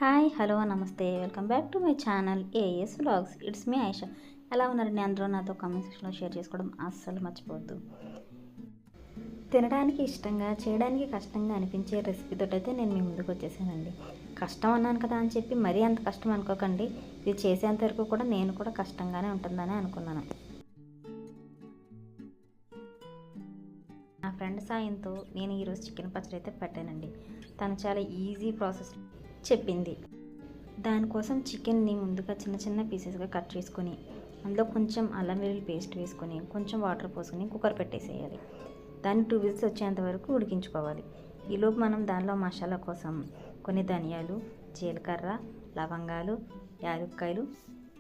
Hi hello నమస్తే welcome back to my channel AS vlogs. It's me Ayesha. ఎలా ఉన్నారండి అందరూ? నాతో కామెంట్ సెక్షన్లో షేర్ చేసుకోవడం అస్సలు మర్చిపోవద్దు. తినడానికి ఇష్టంగా చేయడానికి కష్టంగా అనిపించే రెసిపీతో అయితే నేను మీ ముందుకు వచ్చేసానండి. కష్టం అన్నాను కదా అని చెప్పి మరీ అంత కష్టం అనుకోకండి. ఇది చేసేంత వరకు కూడా నేను కూడా కష్టంగానే ఉంటుందని అనుకున్నాను. నా ఫ్రెండ్ సాయంతో నేను ఈరోజు చికెన్ పచ్చడి అయితే పెట్టానండి. తను చాలా ఈజీ ప్రాసెస్ చెప్పింది. దానికోసం చికెన్ని ముందుగా చిన్న చిన్న పీసెస్గా కట్ చేసుకొని అందులో కొంచెం అల్లం వెల్లుల్లి పేస్ట్ వేసుకొని కొంచెం వాటర్ పోసుకొని కుక్కర్ పెట్టేసేయాలి. దాన్ని 2 విజిల్స్ వచ్చేంత వరకు ఉడికించుకోవాలి. ఈలోపు మనం దానిలో మసాలా కోసం కొన్ని ధనియాలు, జీలకర్ర, లవంగాలు, యాలక్కాయలు,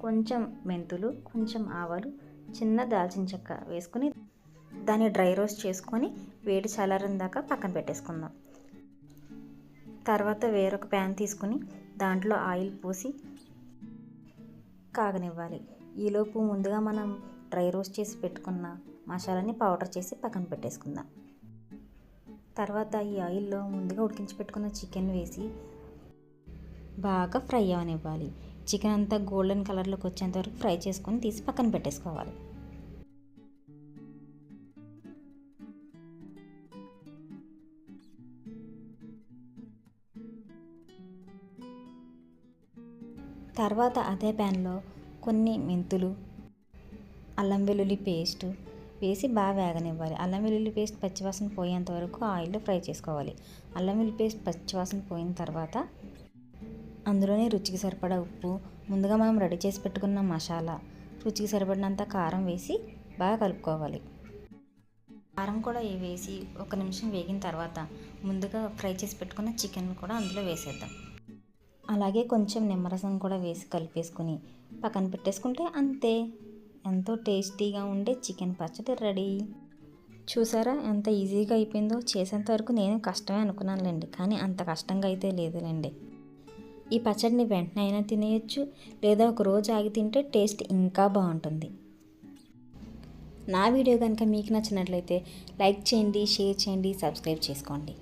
కొంచెం మెంతులు, కొంచెం ఆవాలు, చిన్న దాల్చిన చెక్క వేసుకొని దాన్ని డ్రై రోస్ట్ చేసుకొని వేడి చల్లారిన దాకా పక్కన పెట్టేసుకుందాం. తర్వాత వేరొక ప్యాన్ తీసుకుని దాంట్లో ఆయిల్ పోసి కాగనివ్వాలి. ఈలోపు ముందుగా మనం డ్రై రోస్ట్ చేసి పెట్టుకున్న మసాలాని పౌడర్ చేసి పక్కన పెట్టేసుకుందాం. తర్వాత ఈ ఆయిల్లో ముందుగా ఉడికించి పెట్టుకున్న చికెన్ వేసి బాగా ఫ్రై అవనివ్వాలి. చికెన్ అంతా గోల్డెన్ కలర్లోకి వచ్చేంత వరకు ఫ్రై చేసుకొని తీసి పక్కన పెట్టేసుకోవాలి. తర్వాత అదే ప్యాన్లో కొన్ని మెంతులు, అల్లం వెల్లుల్లి పేస్ట్ వేసి బాగా వేగనివ్వాలి. అల్లం వెల్లుల్లి పేస్ట్ పచ్చివాసన పోయేంత వరకు ఆయిల్లో ఫ్రై చేసుకోవాలి. అల్లం వెల్లుల్లి పేస్ట్ పచ్చివాసన పోయిన తర్వాత అందులోనే రుచికి సరిపడా ఉప్పు, ముందుగా మనం రెడీ చేసి పెట్టుకున్న మసాలా, రుచికి సరిపడినంత కారం వేసి బాగా కలుపుకోవాలి. కారం కూడా వేసి 1 నిమిషం వేగిన తర్వాత ముందుగా ఫ్రై చేసి పెట్టుకున్న చికెన్ కూడా అందులో వేసేద్దాం. అలాగే కొంచెం నిమ్మరసం కూడా వేసి కలిపేసుకుని పక్కన పెట్టేసుకుంటే అంతే, ఎంతో టేస్టీగా ఉండే చికెన్ పచ్చడి రెడీ. చూసారా ఎంత ఈజీగా అయిపోయిందో? చేసేంత వరకు నేను కష్టమే అనుకున్నానులేండి, కానీ అంత కష్టంగా అయితే లేదులేండి. ఈ పచ్చడిని వెంటనే అయినా తినేయచ్చు, లేదా ఒక రోజు ఆగి తింటే టేస్ట్ ఇంకా బాగుంటుంది. నా వీడియో కనుక మీకు నచ్చినట్లయితే లైక్ చేయండి, షేర్ చేయండి, సబ్స్క్రైబ్ చేసుకోండి.